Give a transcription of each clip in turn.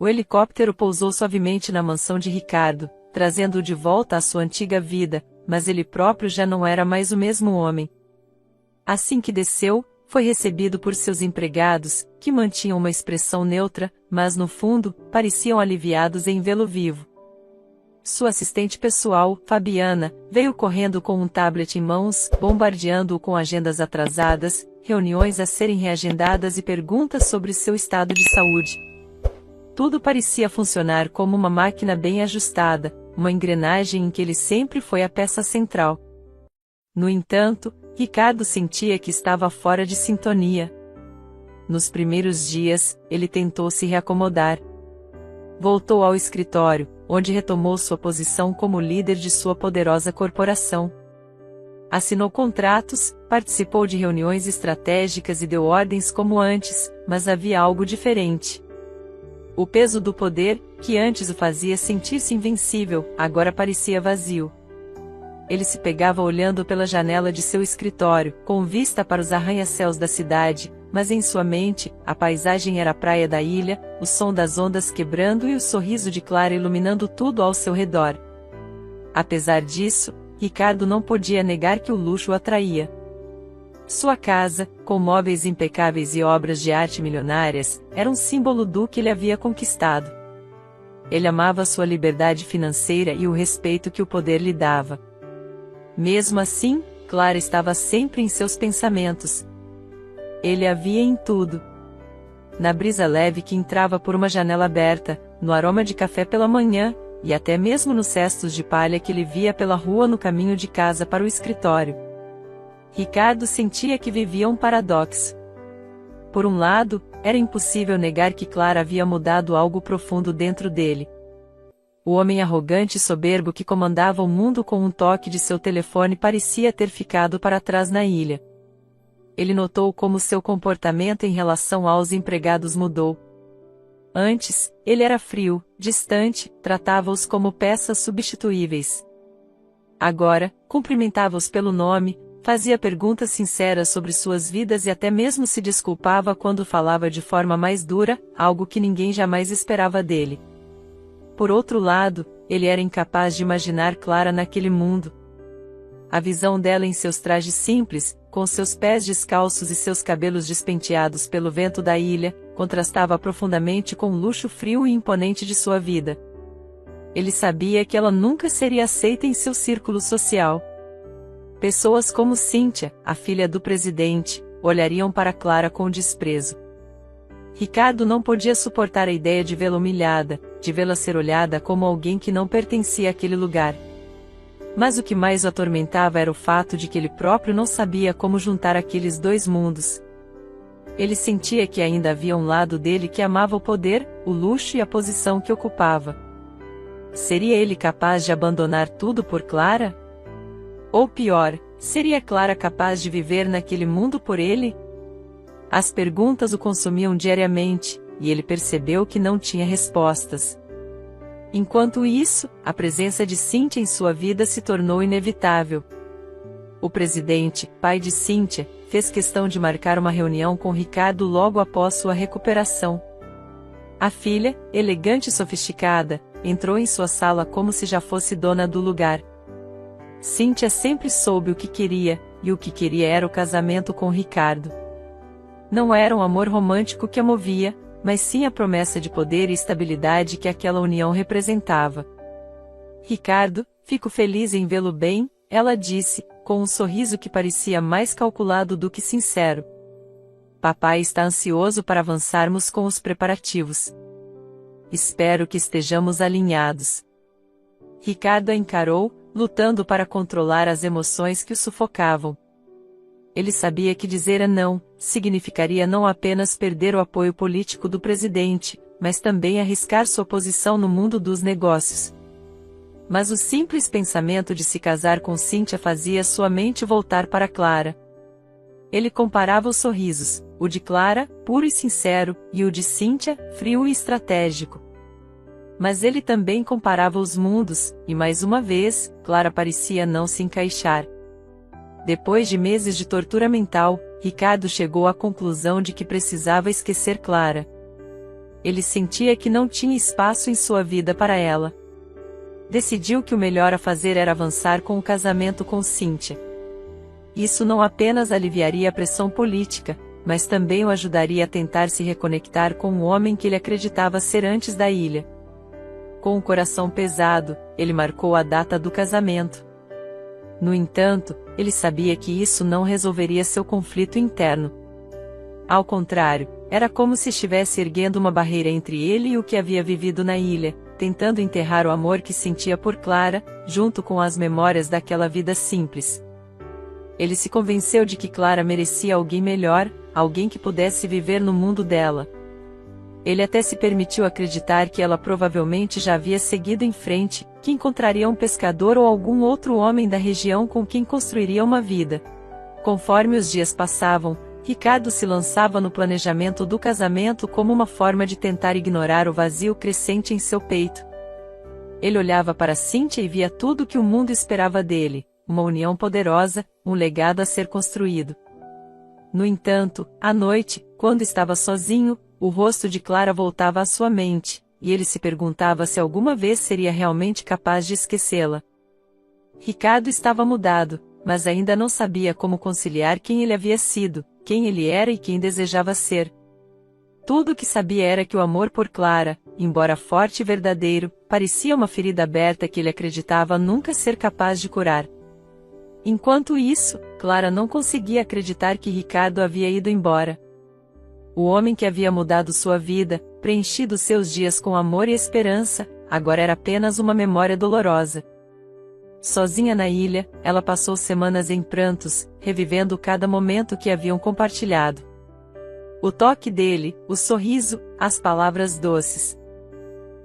O helicóptero pousou suavemente na mansão de Ricardo, trazendo-o de volta à sua antiga vida, mas ele próprio já não era mais o mesmo homem. Assim que desceu, foi recebido por seus empregados, que mantinham uma expressão neutra, mas no fundo, pareciam aliviados em vê-lo vivo. Sua assistente pessoal, Fabiana, veio correndo com um tablet em mãos, bombardeando-o com agendas atrasadas, reuniões a serem reagendadas e perguntas sobre seu estado de saúde. Tudo parecia funcionar como uma máquina bem ajustada, uma engrenagem em que ele sempre foi a peça central. No entanto, Ricardo sentia que estava fora de sintonia. Nos primeiros dias, ele tentou se reacomodar. Voltou ao escritório, onde retomou sua posição como líder de sua poderosa corporação. Assinou contratos, participou de reuniões estratégicas e deu ordens como antes, mas havia algo diferente. O peso do poder, que antes o fazia sentir-se invencível, agora parecia vazio. Ele se pegava olhando pela janela de seu escritório, com vista para os arranha-céus da cidade, mas em sua mente, a paisagem era a praia da ilha, o som das ondas quebrando e o sorriso de Clara iluminando tudo ao seu redor. Apesar disso, Ricardo não podia negar que o luxo o atraía. Sua casa, com móveis impecáveis e obras de arte milionárias, era um símbolo do que ele havia conquistado. Ele amava sua liberdade financeira e o respeito que o poder lhe dava. Mesmo assim, Clara estava sempre em seus pensamentos. Ele a via em tudo. Na brisa leve que entrava por uma janela aberta, no aroma de café pela manhã, e até mesmo nos cestos de palha que ele via pela rua no caminho de casa para o escritório. Ricardo sentia que vivia um paradoxo. Por um lado, era impossível negar que Clara havia mudado algo profundo dentro dele. O homem arrogante e soberbo que comandava o mundo com um toque de seu telefone parecia ter ficado para trás na ilha. Ele notou como seu comportamento em relação aos empregados mudou. Antes, ele era frio, distante, tratava-os como peças substituíveis. Agora, cumprimentava-os pelo nome, fazia perguntas sinceras sobre suas vidas e até mesmo se desculpava quando falava de forma mais dura, algo que ninguém jamais esperava dele. Por outro lado, ele era incapaz de imaginar Clara naquele mundo. A visão dela em seus trajes simples, com seus pés descalços e seus cabelos despenteados pelo vento da ilha, contrastava profundamente com o luxo frio e imponente de sua vida. Ele sabia que ela nunca seria aceita em seu círculo social. Pessoas como Cíntia, a filha do presidente, olhariam para Clara com desprezo. Ricardo não podia suportar a ideia de vê-la humilhada, de vê-la ser olhada como alguém que não pertencia àquele lugar. Mas o que mais o atormentava era o fato de que ele próprio não sabia como juntar aqueles dois mundos. Ele sentia que ainda havia um lado dele que amava o poder, o luxo e a posição que ocupava. Seria ele capaz de abandonar tudo por Clara? Ou pior, seria Clara capaz de viver naquele mundo por ele? As perguntas o consumiam diariamente, e ele percebeu que não tinha respostas. Enquanto isso, a presença de Cíntia em sua vida se tornou inevitável. O presidente, pai de Cíntia, fez questão de marcar uma reunião com Ricardo logo após sua recuperação. A filha, elegante e sofisticada, entrou em sua sala como se já fosse dona do lugar. Cíntia sempre soube o que queria, e o que queria era o casamento com Ricardo. Não era um amor romântico que a movia, mas sim a promessa de poder e estabilidade que aquela união representava. Ricardo, fico feliz em vê-lo bem, ela disse, com um sorriso que parecia mais calculado do que sincero. Papai está ansioso para avançarmos com os preparativos. Espero que estejamos alinhados. Ricardo a encarou, lutando para controlar as emoções que o sufocavam. Ele sabia que dizer não significaria não apenas perder o apoio político do presidente, mas também arriscar sua posição no mundo dos negócios. Mas o simples pensamento de se casar com Cíntia fazia sua mente voltar para Clara. Ele comparava os sorrisos, o de Clara, puro e sincero, e o de Cíntia, frio e estratégico. Mas ele também comparava os mundos, e mais uma vez, Clara parecia não se encaixar. Depois de meses de tortura mental, Ricardo chegou à conclusão de que precisava esquecer Clara. Ele sentia que não tinha espaço em sua vida para ela. Decidiu que o melhor a fazer era avançar com o casamento com Cynthia. Isso não apenas aliviaria a pressão política, mas também o ajudaria a tentar se reconectar com o homem que ele acreditava ser antes da ilha. Com o coração pesado, ele marcou a data do casamento. No entanto, ele sabia que isso não resolveria seu conflito interno. Ao contrário, era como se estivesse erguendo uma barreira entre ele e o que havia vivido na ilha, tentando enterrar o amor que sentia por Clara, junto com as memórias daquela vida simples. Ele se convenceu de que Clara merecia alguém melhor, alguém que pudesse viver no mundo dela. Ele até se permitiu acreditar que ela provavelmente já havia seguido em frente, que encontraria um pescador ou algum outro homem da região com quem construiria uma vida. Conforme os dias passavam, Ricardo se lançava no planejamento do casamento como uma forma de tentar ignorar o vazio crescente em seu peito. Ele olhava para Cynthia e via tudo que o mundo esperava dele, uma união poderosa, um legado a ser construído. No entanto, à noite, quando estava sozinho, o rosto de Clara voltava à sua mente, e ele se perguntava se alguma vez seria realmente capaz de esquecê-la. Ricardo estava mudado, mas ainda não sabia como conciliar quem ele havia sido, quem ele era e quem desejava ser. Tudo o que sabia era que o amor por Clara, embora forte e verdadeiro, parecia uma ferida aberta que ele acreditava nunca ser capaz de curar. Enquanto isso, Clara não conseguia acreditar que Ricardo havia ido embora. O homem que havia mudado sua vida, preenchido seus dias com amor e esperança, agora era apenas uma memória dolorosa. Sozinha na ilha, ela passou semanas em prantos, revivendo cada momento que haviam compartilhado. O toque dele, o sorriso, as palavras doces.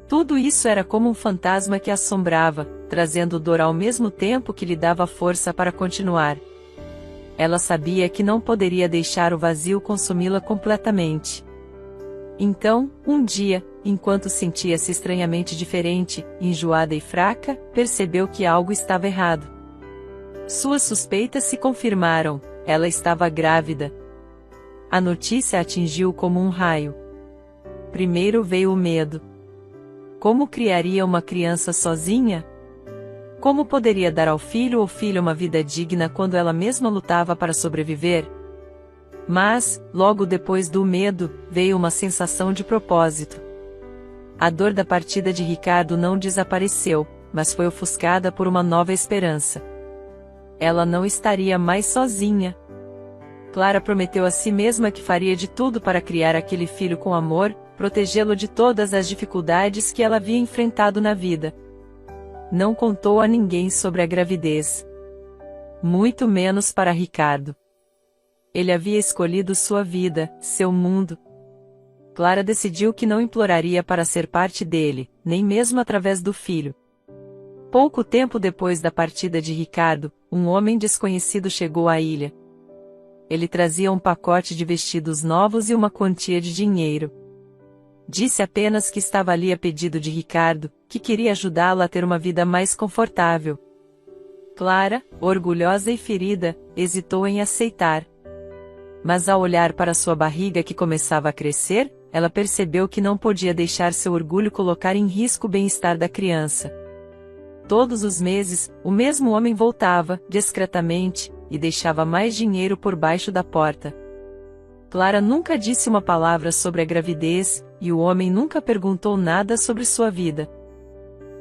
Tudo isso era como um fantasma que a assombrava, trazendo dor ao mesmo tempo que lhe dava força para continuar. Ela sabia que não poderia deixar o vazio consumi-la completamente. Então, um dia, enquanto sentia-se estranhamente diferente, enjoada e fraca, percebeu que algo estava errado. Suas suspeitas se confirmaram, ela estava grávida. A notícia a atingiu como um raio. Primeiro veio o medo. Como criaria uma criança sozinha? Como poderia dar ao filho ou filha uma vida digna quando ela mesma lutava para sobreviver? Mas, logo depois do medo, veio uma sensação de propósito. A dor da partida de Ricardo não desapareceu, mas foi ofuscada por uma nova esperança. Ela não estaria mais sozinha. Clara prometeu a si mesma que faria de tudo para criar aquele filho com amor, protegê-lo de todas as dificuldades que ela havia enfrentado na vida. Não contou a ninguém sobre a gravidez. Muito menos para Ricardo. Ele havia escolhido sua vida, seu mundo. Clara decidiu que não imploraria para ser parte dele, nem mesmo através do filho. Pouco tempo depois da partida de Ricardo, um homem desconhecido chegou à ilha. Ele trazia um pacote de vestidos novos e uma quantia de dinheiro. Disse apenas que estava ali a pedido de Ricardo, que queria ajudá-la a ter uma vida mais confortável. Clara, orgulhosa e ferida, hesitou em aceitar. Mas ao olhar para sua barriga que começava a crescer, ela percebeu que não podia deixar seu orgulho colocar em risco o bem-estar da criança. Todos os meses, o mesmo homem voltava, discretamente, e deixava mais dinheiro por baixo da porta. Clara nunca disse uma palavra sobre a gravidez, e o homem nunca perguntou nada sobre sua vida.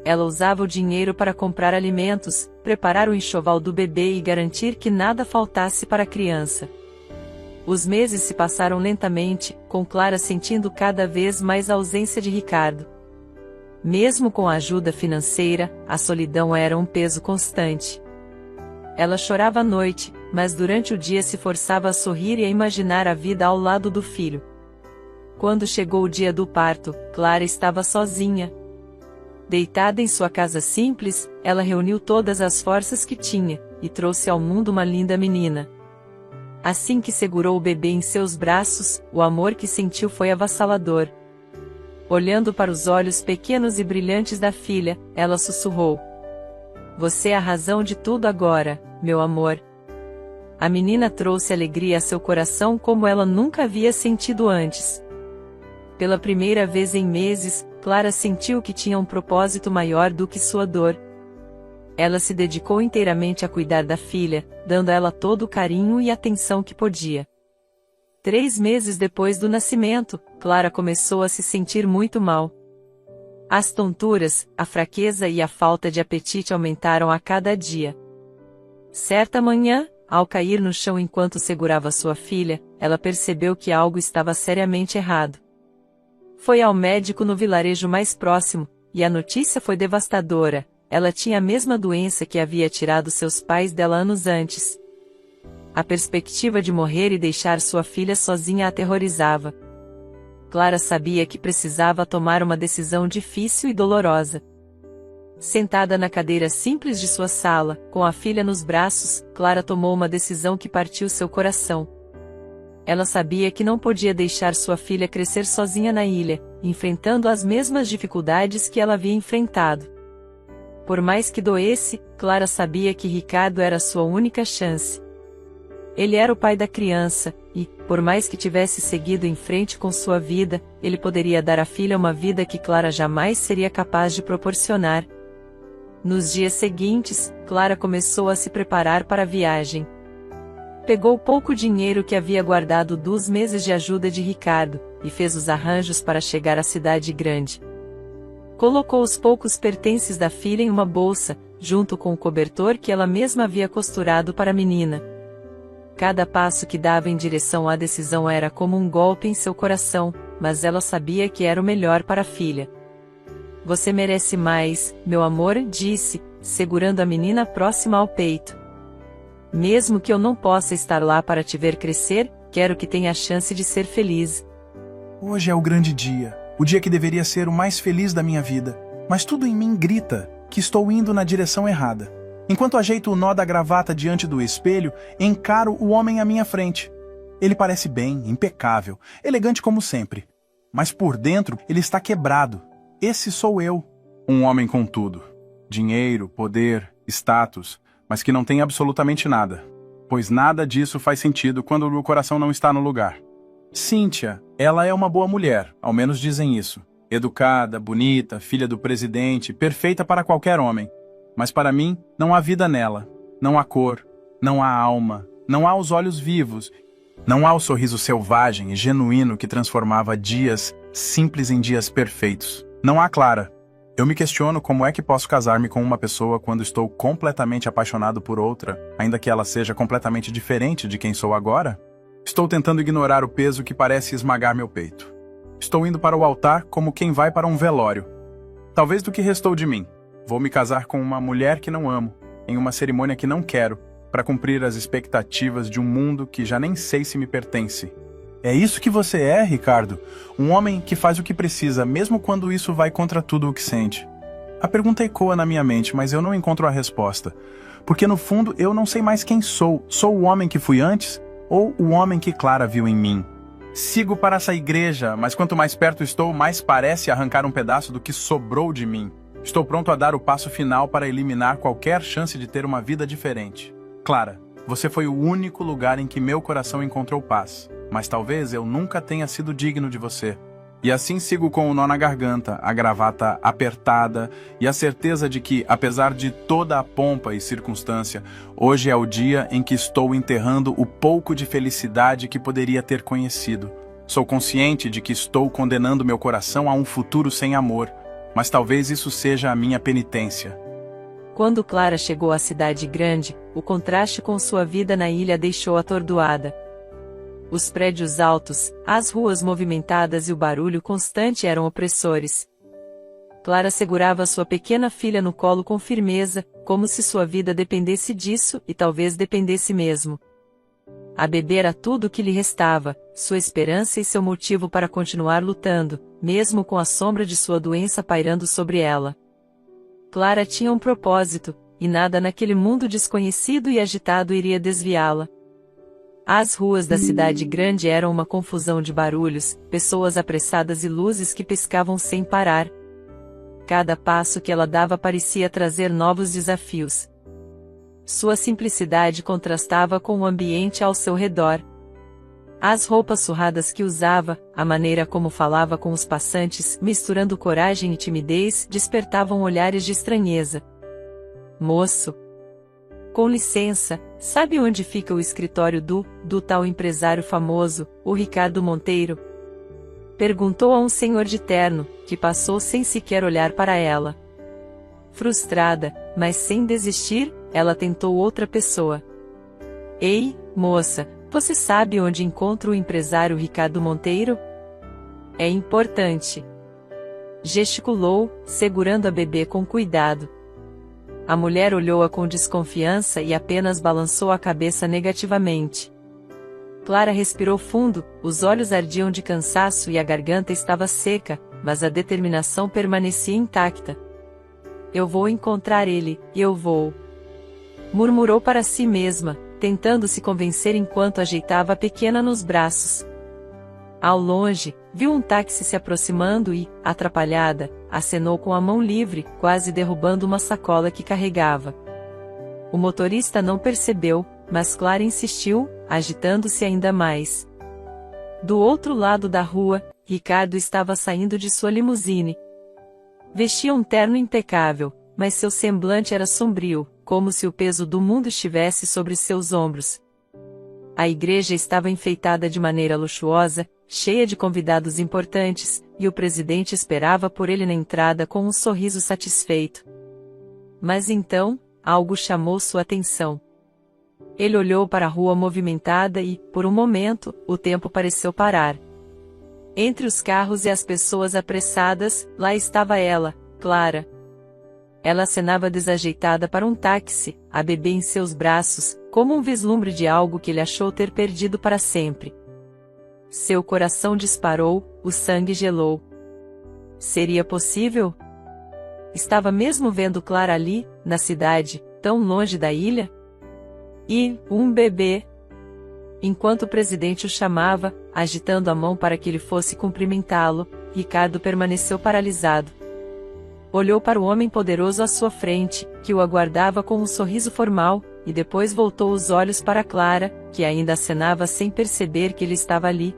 Ela usava o dinheiro para comprar alimentos, preparar o enxoval do bebê e garantir que nada faltasse para a criança. Os meses se passaram lentamente, com Clara sentindo cada vez mais a ausência de Ricardo. Mesmo com a ajuda financeira, a solidão era um peso constante. Ela chorava à noite, mas durante o dia se forçava a sorrir e a imaginar a vida ao lado do filho. Quando chegou o dia do parto, Clara estava sozinha. Deitada em sua casa simples, ela reuniu todas as forças que tinha, e trouxe ao mundo uma linda menina. Assim que segurou o bebê em seus braços, o amor que sentiu foi avassalador. Olhando para os olhos pequenos e brilhantes da filha, ela sussurrou: "Você é a razão de tudo agora, meu amor." A menina trouxe alegria a seu coração como ela nunca havia sentido antes. Pela primeira vez em meses, Clara sentiu que tinha um propósito maior do que sua dor. Ela se dedicou inteiramente a cuidar da filha, dando a ela todo o carinho e atenção que podia. 3 meses depois do nascimento, Clara começou a se sentir muito mal. As tonturas, a fraqueza e a falta de apetite aumentaram a cada dia. Certa manhã, ao cair no chão enquanto segurava sua filha, ela percebeu que algo estava seriamente errado. Foi ao médico no vilarejo mais próximo, e a notícia foi devastadora: ela tinha a mesma doença que havia tirado seus pais dela anos antes. A perspectiva de morrer e deixar sua filha sozinha a aterrorizava. Clara sabia que precisava tomar uma decisão difícil e dolorosa. Sentada na cadeira simples de sua sala, com a filha nos braços, Clara tomou uma decisão que partiu seu coração. Ela sabia que não podia deixar sua filha crescer sozinha na ilha, enfrentando as mesmas dificuldades que ela havia enfrentado. Por mais que doesse, Clara sabia que Ricardo era sua única chance. Ele era o pai da criança, e, por mais que tivesse seguido em frente com sua vida, ele poderia dar à filha uma vida que Clara jamais seria capaz de proporcionar. Nos dias seguintes, Clara começou a se preparar para a viagem. Pegou pouco dinheiro que havia guardado dos meses de ajuda de Ricardo, e fez os arranjos para chegar à cidade grande. Colocou os poucos pertences da filha em uma bolsa, junto com o cobertor que ela mesma havia costurado para a menina. Cada passo que dava em direção à decisão era como um golpe em seu coração, mas ela sabia que era o melhor para a filha. "Você merece mais, meu amor", disse, segurando a menina próxima ao peito. "Mesmo que eu não possa estar lá para te ver crescer, quero que tenha a chance de ser feliz." Hoje é o grande dia, o dia que deveria ser o mais feliz da minha vida, mas tudo em mim grita que estou indo na direção errada. Enquanto ajeito o nó da gravata diante do espelho, encaro o homem à minha frente. Ele parece bem, impecável, elegante como sempre. Mas por dentro, ele está quebrado. Esse sou eu. Um homem com tudo. Dinheiro, poder, status, mas que não tem absolutamente nada. Pois nada disso faz sentido quando o coração não está no lugar. Cíntia, ela é uma boa mulher, ao menos dizem isso. Educada, bonita, filha do presidente, perfeita para qualquer homem. Mas para mim, não há vida nela, não há cor, não há alma, não há os olhos vivos, não há o sorriso selvagem e genuíno que transformava dias simples em dias perfeitos. Não há Clara. Eu me questiono como é que posso casar-me com uma pessoa quando estou completamente apaixonado por outra, ainda que ela seja completamente diferente de quem sou agora? Estou tentando ignorar o peso que parece esmagar meu peito. Estou indo para o altar como quem vai para um velório. Talvez do que restou de mim. Vou me casar com uma mulher que não amo, em uma cerimônia que não quero, para cumprir as expectativas de um mundo que já nem sei se me pertence. É isso que você é, Ricardo? Um homem que faz o que precisa, mesmo quando isso vai contra tudo o que sente. A pergunta ecoa na minha mente, mas eu não encontro a resposta. Porque no fundo eu não sei mais quem sou. Sou o homem que fui antes? Ou o homem que Clara viu em mim? Sigo para essa igreja, mas quanto mais perto estou, mais parece arrancar um pedaço do que sobrou de mim. Estou pronto a dar o passo final para eliminar qualquer chance de ter uma vida diferente. Clara, você foi o único lugar em que meu coração encontrou paz, mas talvez eu nunca tenha sido digno de você. E assim sigo com o nó na garganta, a gravata apertada e a certeza de que, apesar de toda a pompa e circunstância, hoje é o dia em que estou enterrando o pouco de felicidade que poderia ter conhecido. Sou consciente de que estou condenando meu coração a um futuro sem amor, mas talvez isso seja a minha penitência. Quando Clara chegou à cidade grande, o contraste com sua vida na ilha a deixou atordoada. Os prédios altos, as ruas movimentadas e o barulho constante eram opressores. Clara segurava sua pequena filha no colo com firmeza, como se sua vida dependesse disso e talvez dependesse mesmo. A bebê era tudo o que lhe restava, sua esperança e seu motivo para continuar lutando, mesmo com a sombra de sua doença pairando sobre ela. Clara tinha um propósito, e nada naquele mundo desconhecido e agitado iria desviá-la. As ruas da cidade grande eram uma confusão de barulhos, pessoas apressadas e luzes que piscavam sem parar. Cada passo que ela dava parecia trazer novos desafios. Sua simplicidade contrastava com o ambiente ao seu redor. As roupas surradas que usava, a maneira como falava com os passantes, misturando coragem e timidez, despertavam olhares de estranheza. Moço! Com licença, sabe onde fica o escritório do tal empresário famoso, o Ricardo Monteiro? Perguntou a um senhor de terno, que passou sem sequer olhar para ela. Frustrada, mas sem desistir, ela tentou outra pessoa. Ei, moça, você sabe onde encontro o empresário Ricardo Monteiro? É importante. Gesticulou, segurando a bebê com cuidado. A mulher olhou-a com desconfiança e apenas balançou a cabeça negativamente. Clara respirou fundo, os olhos ardiam de cansaço e a garganta estava seca, mas a determinação permanecia intacta. Eu vou encontrar ele, eu vou. Murmurou para si mesma, tentando se convencer enquanto ajeitava a pequena nos braços. Ao longe, viu um táxi se aproximando e, atrapalhada, acenou com a mão livre, quase derrubando uma sacola que carregava. O motorista não percebeu, mas Clara insistiu, agitando-se ainda mais. Do outro lado da rua, Ricardo estava saindo de sua limusine. Vestia um terno impecável, mas seu semblante era sombrio, como se o peso do mundo estivesse sobre seus ombros. A igreja estava enfeitada de maneira luxuosa, cheia de convidados importantes, e o presidente esperava por ele na entrada com um sorriso satisfeito. Mas então, algo chamou sua atenção. Ele olhou para a rua movimentada e, por um momento, o tempo pareceu parar. Entre os carros e as pessoas apressadas, lá estava ela, Clara. Ela acenava desajeitada para um táxi, a bebê em seus braços, como um vislumbre de algo que ele achou ter perdido para sempre. Seu coração disparou, o sangue gelou. Seria possível? Estava mesmo vendo Clara ali, na cidade, tão longe da ilha? E, um bebê? Enquanto o presidente o chamava, agitando a mão para que ele fosse cumprimentá-lo, Ricardo permaneceu paralisado. Olhou para o homem poderoso à sua frente, que o aguardava com um sorriso formal, e depois voltou os olhos para Clara, que ainda acenava sem perceber que ele estava ali.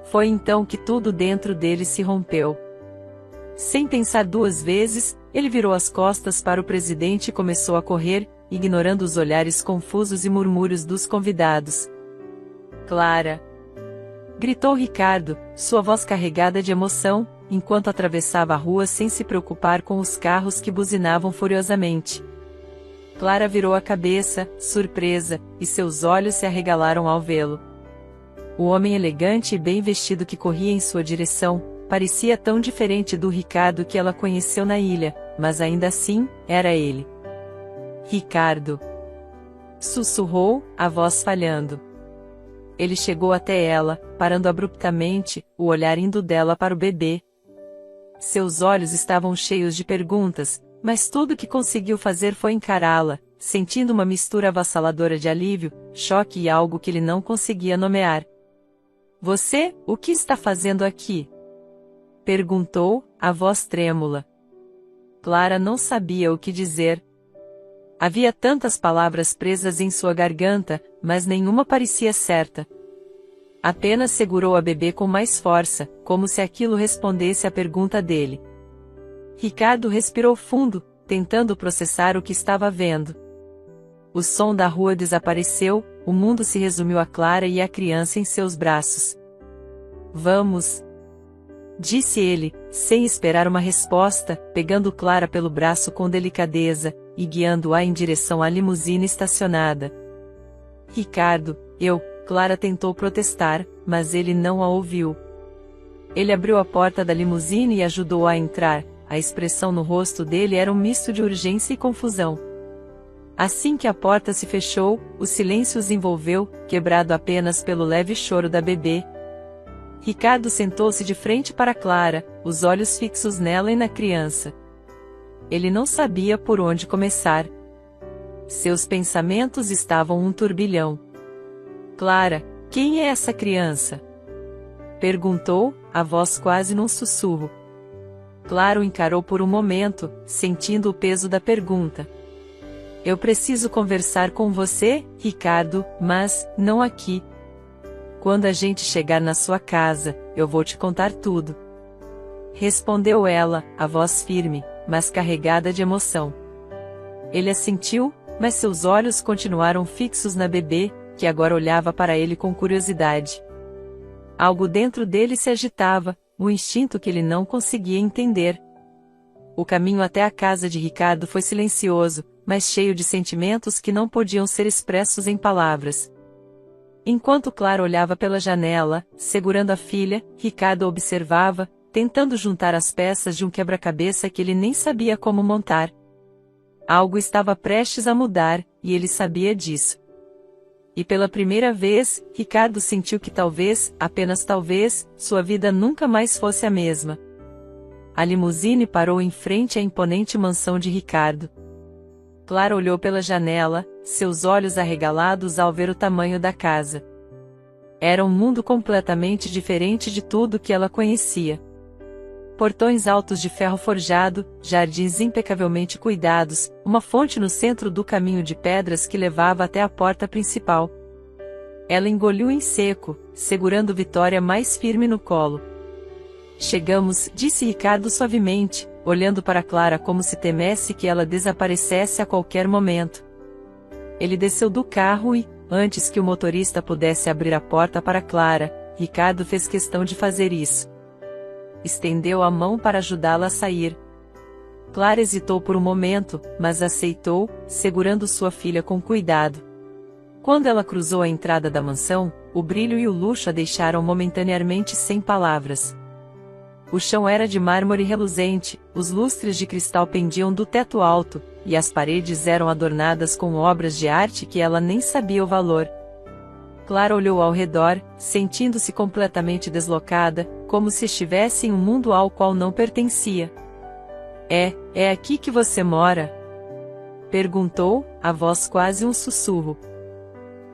Foi então que tudo dentro dele se rompeu. Sem pensar duas vezes, ele virou as costas para o presidente e começou a correr, ignorando os olhares confusos e murmúrios dos convidados. Clara! Gritou Ricardo, sua voz carregada de emoção, enquanto atravessava a rua sem se preocupar com os carros que buzinavam furiosamente. Clara virou a cabeça, surpresa, e seus olhos se arregalaram ao vê-lo. O homem elegante e bem vestido que corria em sua direção, parecia tão diferente do Ricardo que ela conheceu na ilha, mas ainda assim, era ele. Ricardo! Sussurrou, a voz falhando. Ele chegou até ela, parando abruptamente, o olhar indo dela para o bebê. Seus olhos estavam cheios de perguntas, mas tudo que conseguiu fazer foi encará-la, sentindo uma mistura avassaladora de alívio, choque e algo que ele não conseguia nomear. Você, o que está fazendo aqui? Perguntou, a voz trêmula. Clara não sabia o que dizer. Havia tantas palavras presas em sua garganta, mas nenhuma parecia certa. Apenas segurou a bebê com mais força, como se aquilo respondesse à pergunta dele. Ricardo respirou fundo, tentando processar o que estava vendo. O som da rua desapareceu, o mundo se resumiu a Clara e a criança em seus braços. Vamos! Disse ele, sem esperar uma resposta, pegando Clara pelo braço com delicadeza, e guiando-a em direção à limusine estacionada. Ricardo, Clara tentou protestar, mas ele não a ouviu. Ele abriu a porta da limusine e ajudou-a a entrar, a expressão no rosto dele era um misto de urgência e confusão. Assim que a porta se fechou, o silêncio os envolveu, quebrado apenas pelo leve choro da bebê. Ricardo sentou-se de frente para Clara, os olhos fixos nela e na criança. Ele não sabia por onde começar. Seus pensamentos estavam um turbilhão. Clara, quem é essa criança? Perguntou, a voz quase num sussurro. Clara o encarou por um momento, sentindo o peso da pergunta. Eu preciso conversar com você, Ricardo, mas, não aqui. Quando a gente chegar na sua casa, eu vou te contar tudo. Respondeu ela, a voz firme, mas carregada de emoção. Ele assentiu, mas seus olhos continuaram fixos na bebê, que agora olhava para ele com curiosidade. Algo dentro dele se agitava, um instinto que ele não conseguia entender. O caminho até a casa de Ricardo foi silencioso, mas cheio de sentimentos que não podiam ser expressos em palavras. Enquanto Clara olhava pela janela, segurando a filha, Ricardo observava, tentando juntar as peças de um quebra-cabeça que ele nem sabia como montar. Algo estava prestes a mudar, e ele sabia disso. E pela primeira vez, Ricardo sentiu que talvez, apenas talvez, sua vida nunca mais fosse a mesma. A limusine parou em frente à imponente mansão de Ricardo. Clara olhou pela janela, seus olhos arregalados ao ver o tamanho da casa. Era um mundo completamente diferente de tudo que ela conhecia. Portões altos de ferro forjado, jardins impecavelmente cuidados, uma fonte no centro do caminho de pedras que levava até a porta principal. Ela engoliu em seco, segurando Vitória mais firme no colo. Chegamos, disse Ricardo suavemente, olhando para Clara como se temesse que ela desaparecesse a qualquer momento. Ele desceu do carro e, antes que o motorista pudesse abrir a porta para Clara, Ricardo fez questão de fazer isso. Estendeu a mão para ajudá-la a sair. Clara hesitou por um momento, mas aceitou, segurando sua filha com cuidado. Quando ela cruzou a entrada da mansão, o brilho e o luxo a deixaram momentaneamente sem palavras. O chão era de mármore reluzente, os lustres de cristal pendiam do teto alto, e as paredes eram adornadas com obras de arte que ela nem sabia o valor. Clara olhou ao redor, sentindo-se completamente deslocada, como se estivesse em um mundo ao qual não pertencia. É aqui que você mora?" perguntou, a voz quase um sussurro.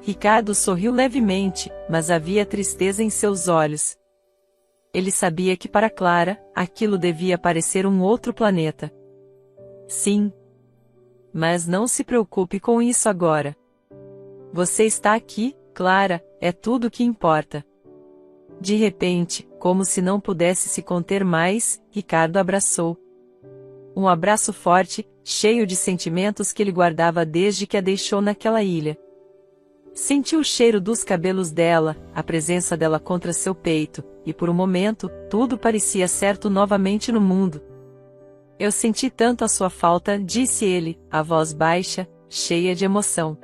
Ricardo sorriu levemente, mas havia tristeza em seus olhos. Ele sabia que para Clara, aquilo devia parecer um outro planeta. "Sim. Mas não se preocupe com isso agora. Você está aqui, Clara, é tudo o que importa." De repente, como se não pudesse se conter mais, Ricardo abraçou. Um abraço forte, cheio de sentimentos que ele guardava desde que a deixou naquela ilha. Sentiu o cheiro dos cabelos dela, a presença dela contra seu peito, e por um momento, tudo parecia certo novamente no mundo. "Eu senti tanto a sua falta", disse ele, a voz baixa, cheia de emoção.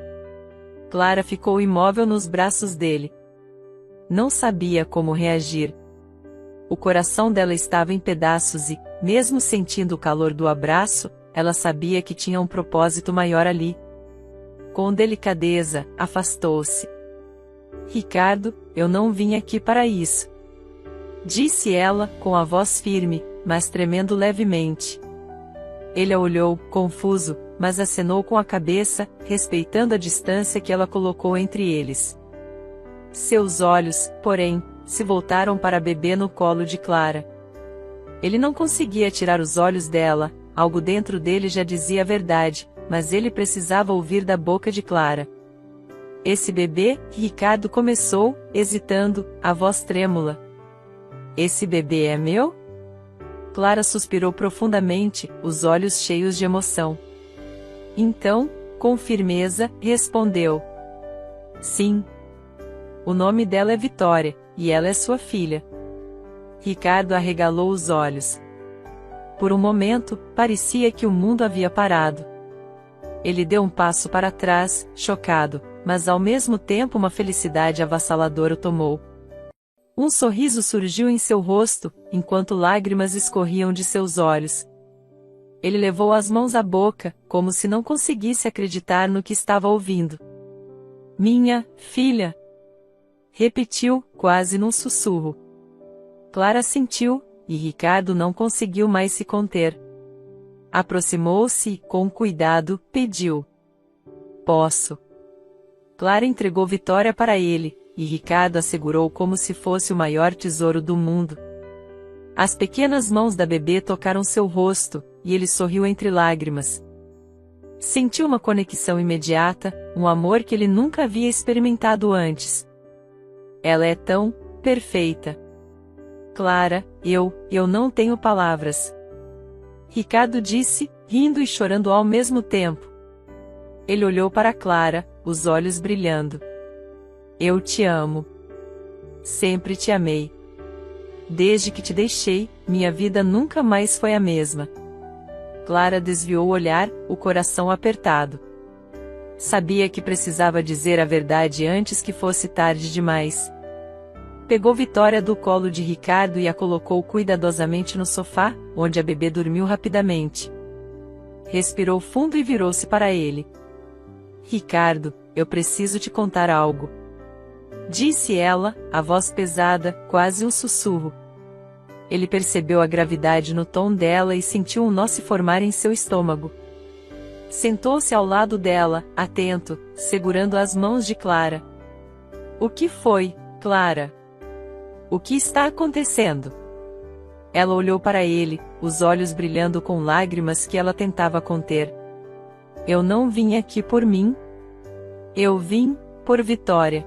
Clara ficou imóvel nos braços dele. Não sabia como reagir. O coração dela estava em pedaços e, mesmo sentindo o calor do abraço, ela sabia que tinha um propósito maior ali. Com delicadeza, afastou-se. "Ricardo, eu não vim aqui para isso", disse ela, com a voz firme, mas tremendo levemente. Ele a olhou, confuso, mas acenou com a cabeça, respeitando a distância que ela colocou entre eles. Seus olhos, porém, se voltaram para a bebê no colo de Clara. Ele não conseguia tirar os olhos dela, algo dentro dele já dizia a verdade, mas ele precisava ouvir da boca de Clara. "Esse bebê", Ricardo começou, hesitando, a voz trêmula. "Esse bebê é meu?" Clara suspirou profundamente, os olhos cheios de emoção. Então, com firmeza, respondeu: "Sim. O nome dela é Vitória, e ela é sua filha." Ricardo arregalou os olhos. Por um momento, parecia que o mundo havia parado. Ele deu um passo para trás, chocado, mas ao mesmo tempo uma felicidade avassaladora o tomou. Um sorriso surgiu em seu rosto, enquanto lágrimas escorriam de seus olhos. Ele levou as mãos à boca, como se não conseguisse acreditar no que estava ouvindo. "Minha filha!" repetiu, quase num sussurro. Clara sentiu, e Ricardo não conseguiu mais se conter. Aproximou-se e, com cuidado, pediu: "Posso?" Clara entregou Vitória para ele, e Ricardo a segurou como se fosse o maior tesouro do mundo. As pequenas mãos da bebê tocaram seu rosto, e ele sorriu entre lágrimas. Sentiu uma conexão imediata, um amor que ele nunca havia experimentado antes. Ela é tão perfeita. Clara, eu não tenho palavras. Ricardo disse, rindo e chorando ao mesmo tempo. Ele olhou para Clara, os olhos brilhando. Eu te amo. Sempre te amei. Desde que te deixei, minha vida nunca mais foi a mesma. Clara desviou o olhar, o coração apertado. Sabia que precisava dizer a verdade antes que fosse tarde demais. Pegou Vitória do colo de Ricardo e a colocou cuidadosamente no sofá, onde a bebê dormiu rapidamente. Respirou fundo e virou-se para ele. Ricardo, eu preciso te contar algo. Disse ela, a voz pesada, quase um sussurro. Ele percebeu a gravidade no tom dela e sentiu um nó se formar em seu estômago. Sentou-se ao lado dela, atento, segurando as mãos de Clara. O que foi, Clara? O que está acontecendo? Ela olhou para ele, os olhos brilhando com lágrimas que ela tentava conter. Eu não vim aqui por mim. Eu vim por Vitória.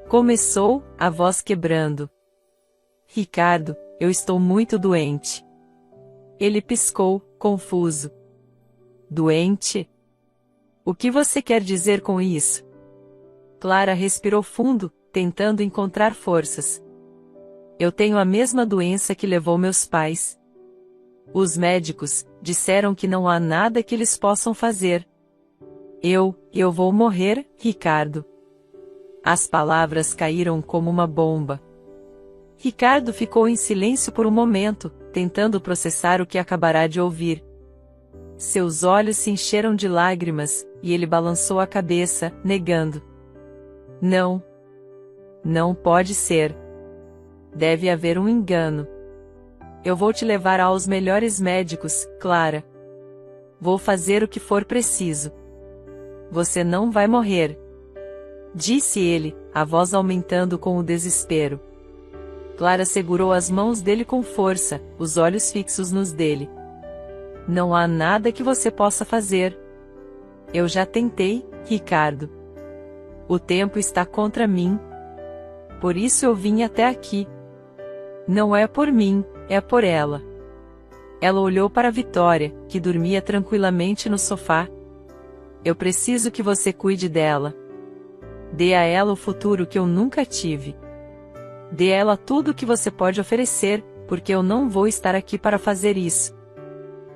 Começou, a voz quebrando. Ricardo, eu estou muito doente. Ele piscou, confuso. Doente? O que você quer dizer com isso? Clara respirou fundo, tentando encontrar forças. Eu tenho a mesma doença que levou meus pais. Os médicos disseram que não há nada que eles possam fazer. Eu vou morrer, Ricardo. As palavras caíram como uma bomba. Ricardo ficou em silêncio por um momento, tentando processar o que acabará de ouvir. Seus olhos se encheram de lágrimas, e ele balançou a cabeça, negando. Não. Não pode ser. Deve haver um engano. Eu vou te levar aos melhores médicos, Clara. Vou fazer o que for preciso. Você não vai morrer. Disse ele, a voz aumentando com o desespero. Clara segurou as mãos dele com força, os olhos fixos nos dele. Não há nada que você possa fazer. Eu já tentei, Ricardo. O tempo está contra mim. Por isso eu vim até aqui. Não é por mim, é por ela. Ela olhou para Vitória, que dormia tranquilamente no sofá. Eu preciso que você cuide dela. Dê a ela o futuro que eu nunca tive. Dê a ela tudo o que você pode oferecer, porque eu não vou estar aqui para fazer isso.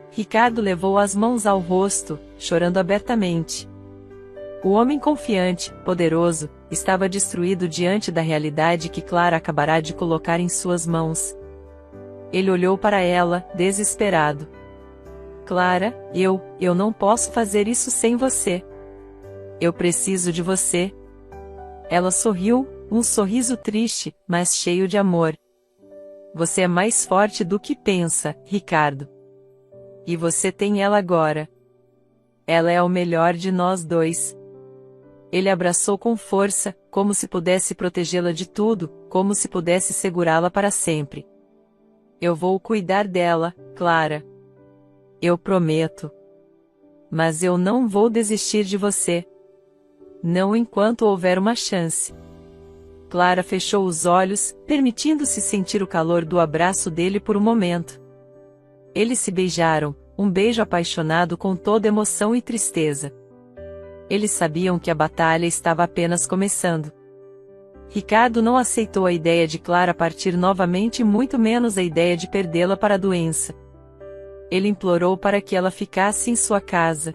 Ricardo levou as mãos ao rosto, chorando abertamente. O homem confiante, poderoso, estava destruído diante da realidade que Clara acabará de colocar em suas mãos. Ele olhou para ela, desesperado. Clara, eu não posso fazer isso sem você. Eu preciso de você. Ela sorriu, um sorriso triste, mas cheio de amor. Você é mais forte do que pensa, Ricardo. E você tem ela agora. Ela é o melhor de nós dois. Ele abraçou com força, como se pudesse protegê-la de tudo, como se pudesse segurá-la para sempre. Eu vou cuidar dela, Clara. Eu prometo. Mas eu não vou desistir de você. Não enquanto houver uma chance. Clara fechou os olhos, permitindo-se sentir o calor do abraço dele por um momento. Eles se beijaram, um beijo apaixonado com toda emoção e tristeza. Eles sabiam que a batalha estava apenas começando. Ricardo não aceitou a ideia de Clara partir novamente e muito menos a ideia de perdê-la para a doença. Ele implorou para que ela ficasse em sua casa.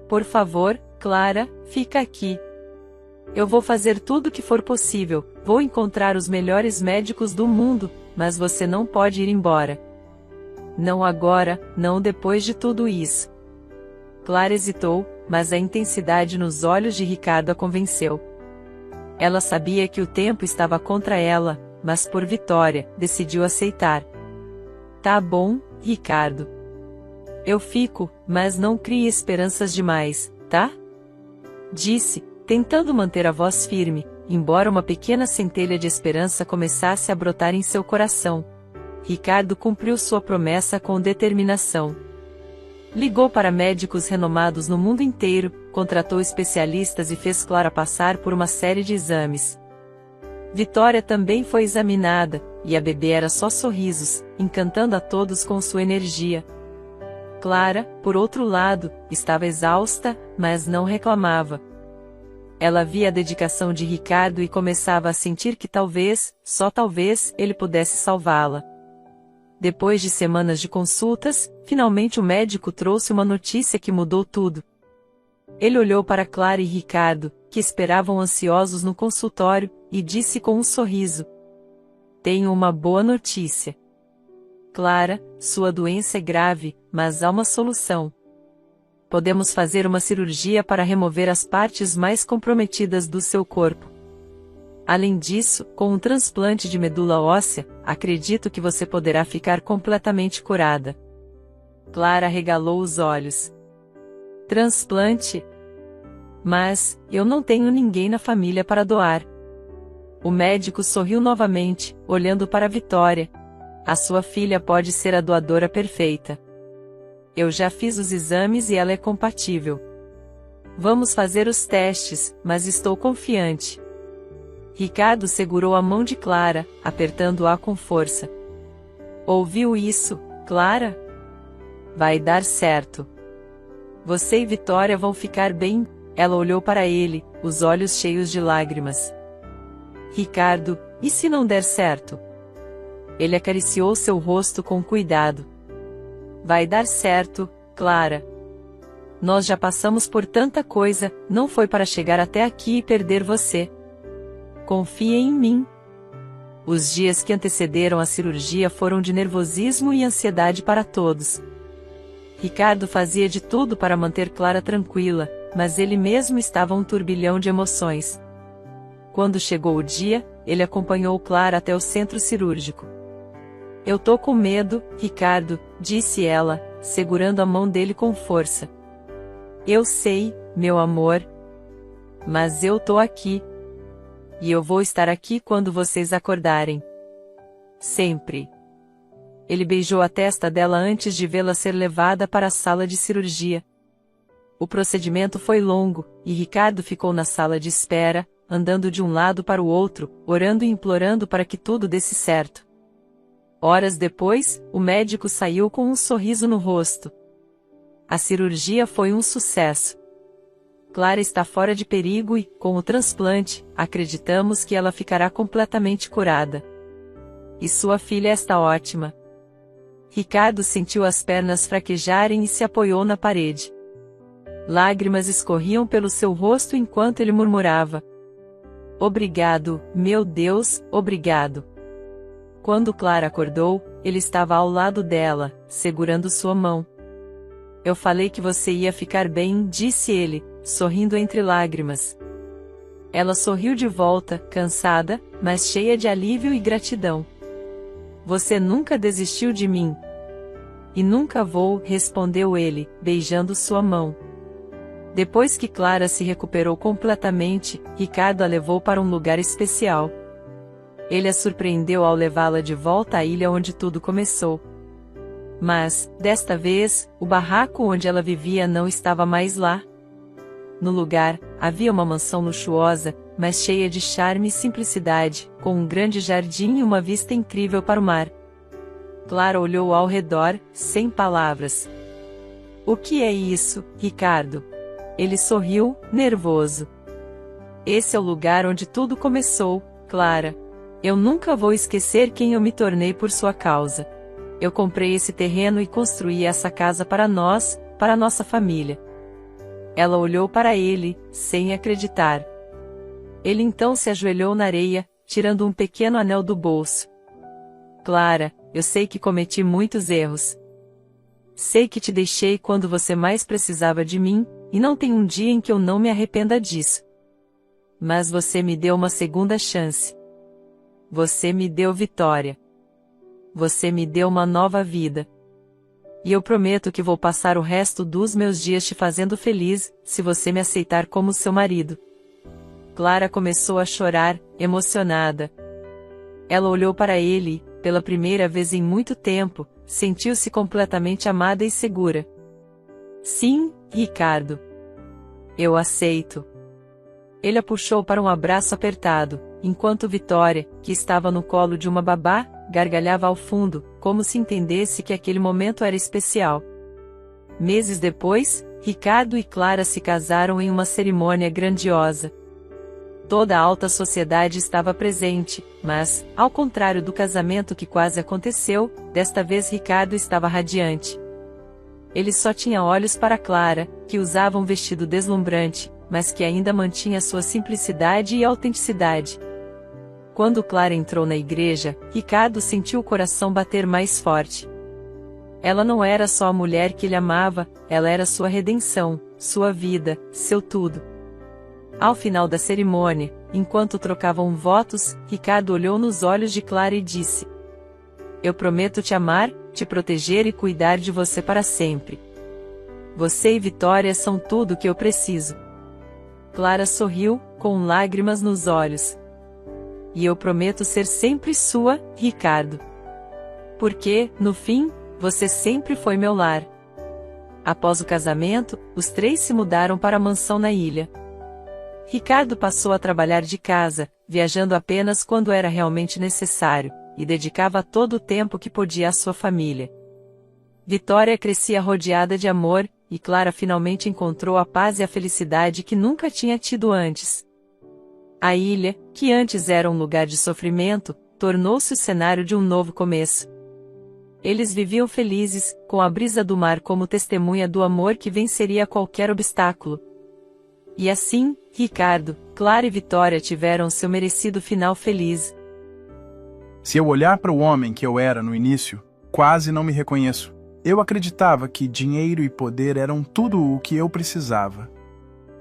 Por favor, Clara, fica aqui. Eu vou fazer tudo o que for possível, vou encontrar os melhores médicos do mundo, mas você não pode ir embora. Não agora, não depois de tudo isso. Clara hesitou, mas a intensidade nos olhos de Ricardo a convenceu. Ela sabia que o tempo estava contra ela, mas por Vitória, decidiu aceitar. Tá bom, Ricardo. Eu fico, mas não crie esperanças demais, tá? Disse, tentando manter a voz firme, embora uma pequena centelha de esperança começasse a brotar em seu coração. Ricardo cumpriu sua promessa com determinação. Ligou para médicos renomados no mundo inteiro, contratou especialistas e fez Clara passar por uma série de exames. Vitória também foi examinada, e a bebê era só sorrisos, encantando a todos com sua energia. Clara, por outro lado, estava exausta, mas não reclamava. Ela via a dedicação de Ricardo e começava a sentir que talvez, só talvez, ele pudesse salvá-la. Depois de semanas de consultas, finalmente o médico trouxe uma notícia que mudou tudo. Ele olhou para Clara e Ricardo, que esperavam ansiosos no consultório, e disse com um sorriso: "Tenho uma boa notícia. Clara, sua doença é grave, mas há uma solução. Podemos fazer uma cirurgia para remover as partes mais comprometidas do seu corpo. Além disso, com um transplante de medula óssea, acredito que você poderá ficar completamente curada." Clara arregalou os olhos. "Transplante? Mas, eu não tenho ninguém na família para doar." O médico sorriu novamente, olhando para Vitória. "A sua filha pode ser a doadora perfeita. Eu já fiz os exames e ela é compatível. Vamos fazer os testes, mas estou confiante." Ricardo segurou a mão de Clara, apertando-a com força. "Ouviu isso, Clara? Vai dar certo. Você e Vitória vão ficar bem." Ela olhou para ele, os olhos cheios de lágrimas. "Ricardo, e se não der certo?" Ele acariciou seu rosto com cuidado. "Vai dar certo, Clara. Nós já passamos por tanta coisa, não foi para chegar até aqui e perder você. Confie em mim." Os dias que antecederam a cirurgia foram de nervosismo e ansiedade para todos. Ricardo fazia de tudo para manter Clara tranquila, mas ele mesmo estava um turbilhão de emoções. Quando chegou o dia, ele acompanhou Clara até o centro cirúrgico. "Eu tô com medo, Ricardo", disse ela, segurando a mão dele com força. "Eu sei, meu amor. Mas eu tô aqui. E eu vou estar aqui quando vocês acordarem. Sempre." Ele beijou a testa dela antes de vê-la ser levada para a sala de cirurgia. O procedimento foi longo, e Ricardo ficou na sala de espera, andando de um lado para o outro, orando e implorando para que tudo desse certo. Horas depois, o médico saiu com um sorriso no rosto. A cirurgia foi um sucesso. Clara está fora de perigo e, com o transplante, acreditamos que ela ficará completamente curada. E sua filha está ótima. Ricardo sentiu as pernas fraquejarem e se apoiou na parede. Lágrimas escorriam pelo seu rosto enquanto ele murmurava: "Obrigado, meu Deus, obrigado." Quando Clara acordou, ele estava ao lado dela, segurando sua mão. "Eu falei que você ia ficar bem", disse ele, sorrindo entre lágrimas. Ela sorriu de volta, cansada, mas cheia de alívio e gratidão. "Você nunca desistiu de mim." "E nunca vou", respondeu ele, beijando sua mão. Depois que Clara se recuperou completamente, Ricardo a levou para um lugar especial. Ele a surpreendeu ao levá-la de volta à ilha onde tudo começou. Mas, desta vez, o barraco onde ela vivia não estava mais lá. No lugar, havia uma mansão luxuosa, mas cheia de charme e simplicidade, com um grande jardim e uma vista incrível para o mar. Clara olhou ao redor, sem palavras. "O que é isso, Ricardo?" Ele sorriu, nervoso. "Esse é o lugar onde tudo começou, Clara. Eu nunca vou esquecer quem eu me tornei por sua causa. Eu comprei esse terreno e construí essa casa para nós, para nossa família." Ela olhou para ele, sem acreditar. Ele então se ajoelhou na areia, tirando um pequeno anel do bolso. "Clara, eu sei que cometi muitos erros. Sei que te deixei quando você mais precisava de mim, e não tem um dia em que eu não me arrependa disso. Mas você me deu uma segunda chance. Você me deu vitória. Você me deu uma nova vida. E eu prometo que vou passar o resto dos meus dias te fazendo feliz, se você me aceitar como seu marido." Clara começou a chorar, emocionada. Ela olhou para ele e, pela primeira vez em muito tempo, sentiu-se completamente amada e segura. "Sim, Ricardo. Eu aceito." Ele a puxou para um abraço apertado, enquanto Vitória, que estava no colo de uma babá, gargalhava ao fundo, como se entendesse que aquele momento era especial. Meses depois, Ricardo e Clara se casaram em uma cerimônia grandiosa. Toda a alta sociedade estava presente, mas, ao contrário do casamento que quase aconteceu, desta vez Ricardo estava radiante. Ele só tinha olhos para Clara, que usava um vestido deslumbrante, mas que ainda mantinha sua simplicidade e autenticidade. Quando Clara entrou na igreja, Ricardo sentiu o coração bater mais forte. Ela não era só a mulher que ele amava, ela era sua redenção, sua vida, seu tudo. Ao final da cerimônia, enquanto trocavam votos, Ricardo olhou nos olhos de Clara e disse: "Eu prometo te amar, te proteger e cuidar de você para sempre. Você e Vitória são tudo o que eu preciso." Clara sorriu, com lágrimas nos olhos. "E eu prometo ser sempre sua, Ricardo. Porque, no fim, você sempre foi meu lar." Após o casamento, os três se mudaram para a mansão na ilha. Ricardo passou a trabalhar de casa, viajando apenas quando era realmente necessário, e dedicava todo o tempo que podia à sua família. Vitória crescia rodeada de amor, e Clara finalmente encontrou a paz e a felicidade que nunca tinha tido antes. A ilha, que antes era um lugar de sofrimento, tornou-se o cenário de um novo começo. Eles viviam felizes, com a brisa do mar como testemunha do amor que venceria qualquer obstáculo. E assim, Ricardo, Clara e Vitória tiveram seu merecido final feliz. Se eu olhar para o homem que eu era no início, quase não me reconheço. Eu acreditava que dinheiro e poder eram tudo o que eu precisava.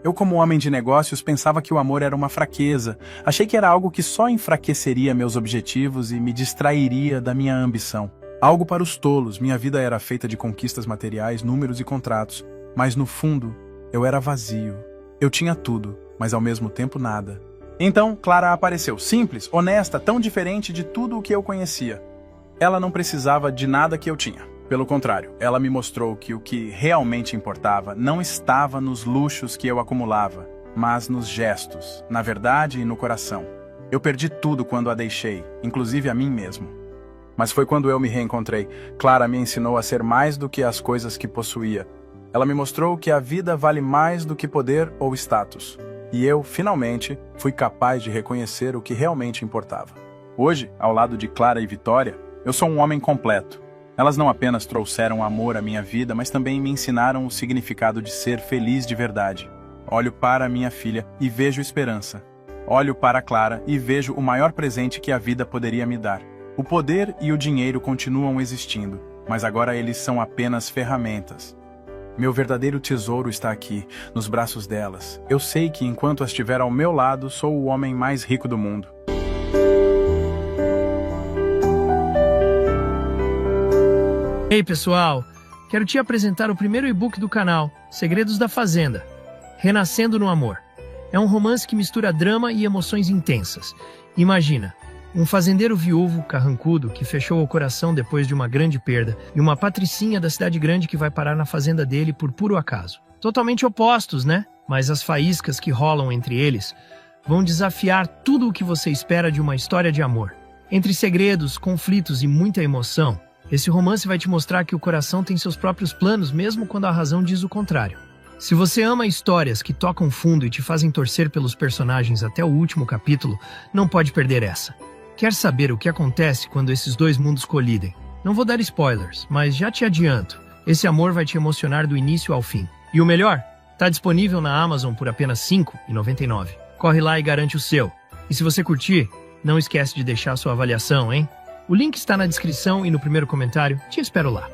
Eu, como homem de negócios, pensava que o amor era uma fraqueza. Achei que era algo que só enfraqueceria meus objetivos e me distrairia da minha ambição. Algo para os tolos, minha vida era feita de conquistas materiais, números e contratos. Mas no fundo, eu era vazio. Eu tinha tudo, mas ao mesmo tempo nada. Então, Clara apareceu, simples, honesta, tão diferente de tudo o que eu conhecia. Ela não precisava de nada que eu tinha. Pelo contrário, ela me mostrou que o que realmente importava não estava nos luxos que eu acumulava, mas nos gestos, na verdade e no coração. Eu perdi tudo quando a deixei, inclusive a mim mesmo. Mas foi quando eu me reencontrei. Clara me ensinou a ser mais do que as coisas que possuía. Ela me mostrou que a vida vale mais do que poder ou status. E eu, finalmente, fui capaz de reconhecer o que realmente importava. Hoje, ao lado de Clara e Vitória, eu sou um homem completo. Elas não apenas trouxeram amor à minha vida, mas também me ensinaram o significado de ser feliz de verdade. Olho para minha filha e vejo esperança. Olho para Clara e vejo o maior presente que a vida poderia me dar. O poder e o dinheiro continuam existindo, mas agora eles são apenas ferramentas. Meu verdadeiro tesouro está aqui, nos braços delas. Eu sei que enquanto as tiver ao meu lado, sou o homem mais rico do mundo. Ei pessoal, quero te apresentar o primeiro e-book do canal, Segredos da Fazenda, Renascendo no Amor. É um romance que mistura drama e emoções intensas. Imagina, um fazendeiro viúvo, carrancudo, que fechou o coração depois de uma grande perda, e uma patricinha da cidade grande que vai parar na fazenda dele por puro acaso. Totalmente opostos, né? Mas as faíscas que rolam entre eles vão desafiar tudo o que você espera de uma história de amor. Entre segredos, conflitos e muita emoção, esse romance vai te mostrar que o coração tem seus próprios planos, mesmo quando a razão diz o contrário. Se você ama histórias que tocam fundo e te fazem torcer pelos personagens até o último capítulo, não pode perder essa. Quer saber o que acontece quando esses dois mundos colidem? Não vou dar spoilers, mas já te adianto, esse amor vai te emocionar do início ao fim. E o melhor? Tá disponível na Amazon por apenas R$ 5,99. Corre lá e garante o seu. E se você curtir, não esquece de deixar sua avaliação, hein? O link está na descrição e no primeiro comentário. Te espero lá.